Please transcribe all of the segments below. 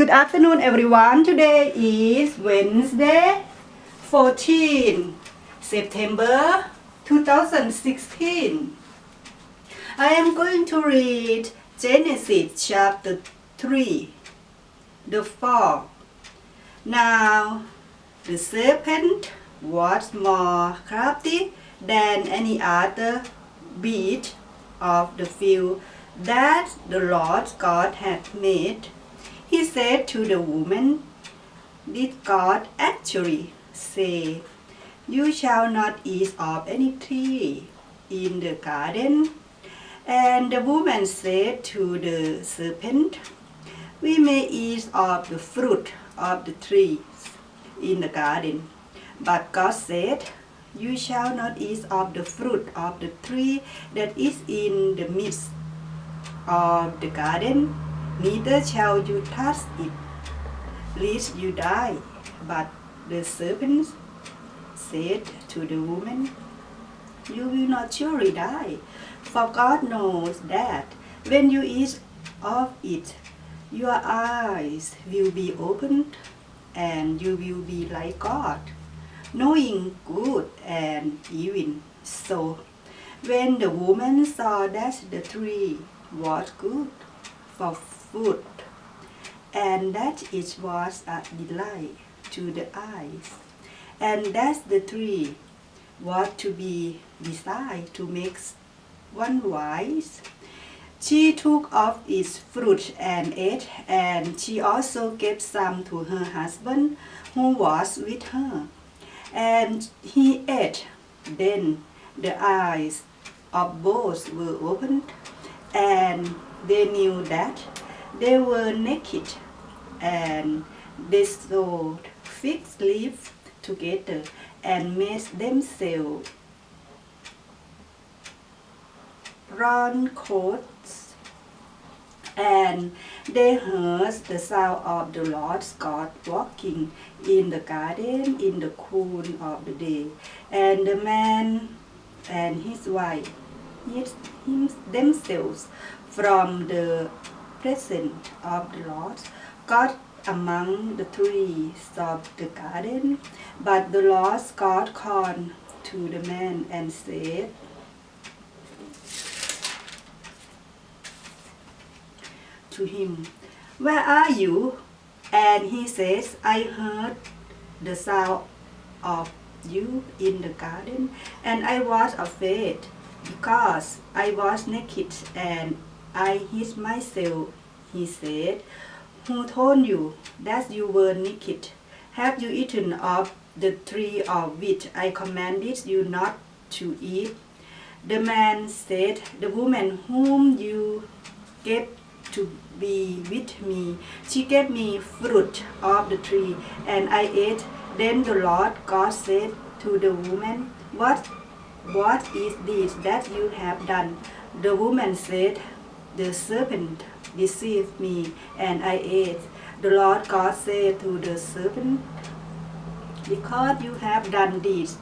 Good afternoon, everyone. Today is Wednesday, 14 September 2016. I am going to read Genesis chapter 3, the fall. Now, the serpent was more crafty than any other beast of the field that the Lord God had made. He said to the woman, "Did God actually say, 'You shall not eat of any tree in the garden'?" And the woman said to the serpent, "We may eat of the fruit of the trees in the garden." But God said, "You shall not eat of the fruit of the tree that is in the midst of the garden, neither shall you touch it, lest you die." But the serpent said to the woman, "You will not surely die, for God knows that when you eat of it, your eyes will be opened, and you will be like God, knowing good and evil." So when the woman saw that the tree was good for food, and that it was a delight to the eyes, and that the tree was to be desired to make one wise, she took of its fruit and ate, and she also gave some to her husband who was with her, and he ate. Then the eyes of both were opened, and they knew that they were naked, and they sewed fig leaves together and made themselves brown coats. And they heard the sound of the Lord God walking in the garden in the cool of the day. And the man and his wife hid themselves from the presence of the Lord God among the trees of the garden. But the Lord God called to the man and said to him, "Where are you?" And he says, "I heard the sound of you in the garden, and I was afraid, because I was naked, and I hid myself." He said, "Who told you that you were naked? Have you eaten of the tree of which I commanded you not to eat?" The man said, "The woman whom you gave to be with me, she gave me fruit of the tree, and I ate." Then the Lord God said to the woman, What is this that you have done?" The woman said, "The serpent deceived me, and I ate." The Lord God said to the serpent, "Because you have done this,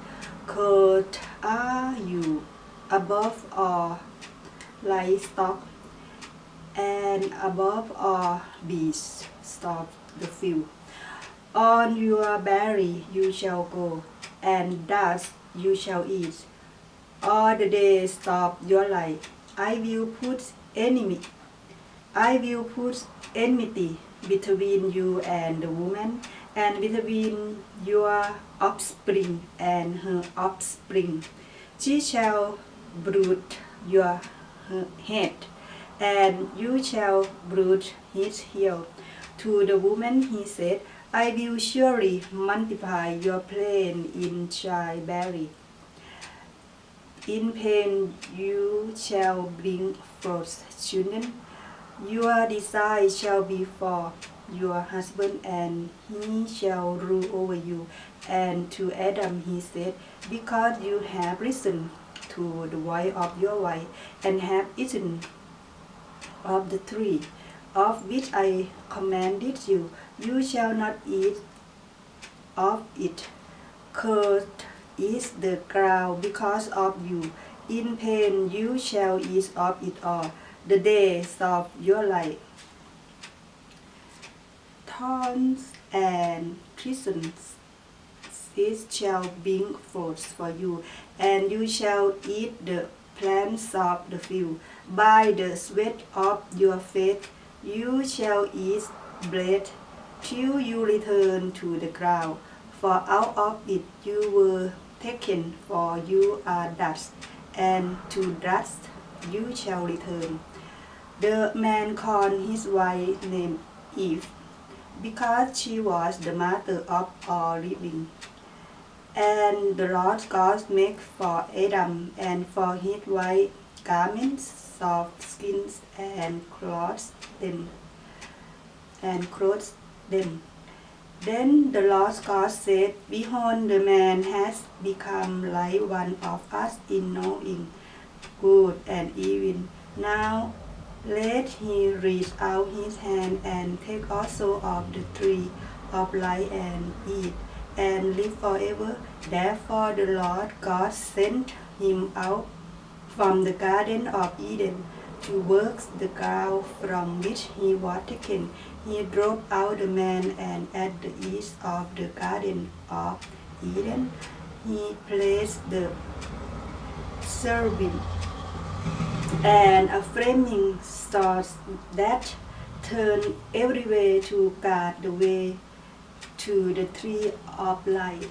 cursed are you above all livestock, and above all beasts of the field. On your belly you shall go, and dust you shall eat all the days of your life. I will put enmity between you and the woman, and between your offspring and her offspring. She shall bruise your head, and you shall bruise his heel." To the woman he said, "I will surely multiply your pain in childbearing. In pain you shall bring forth children. Your desire shall be for your husband, and he shall rule over you." And to Adam he said, "Because you have listened to the voice of your wife, and have eaten of the tree of which I commanded you, you shall not eat of it. Cursed is the ground because of you. In pain you shall eat of it all the days of your life. thorns and thistles it shall bring forth for you, and you shall eat the plants of the field. By the sweat of your face you shall eat bread till you return to the ground, for out of it you were taken, for you are dust, and to dust you shall return. The man called his wife name Eve, because she was the mother of all living. And the Lord God made for Adam and for his wife garments of skins and clothed them. Then the Lord God said, Behold, the man has become like one of us in knowing good and evil. Now let him reach out his hand and take also of the tree of life and eat, and live forever. Therefore the Lord God sent him out from the garden of Eden to work the ground from which he was taken. He drove out the man, and at the east of the garden of Eden he placed the cherubim and a flaming sword that turned every way to guard the way to the tree of life.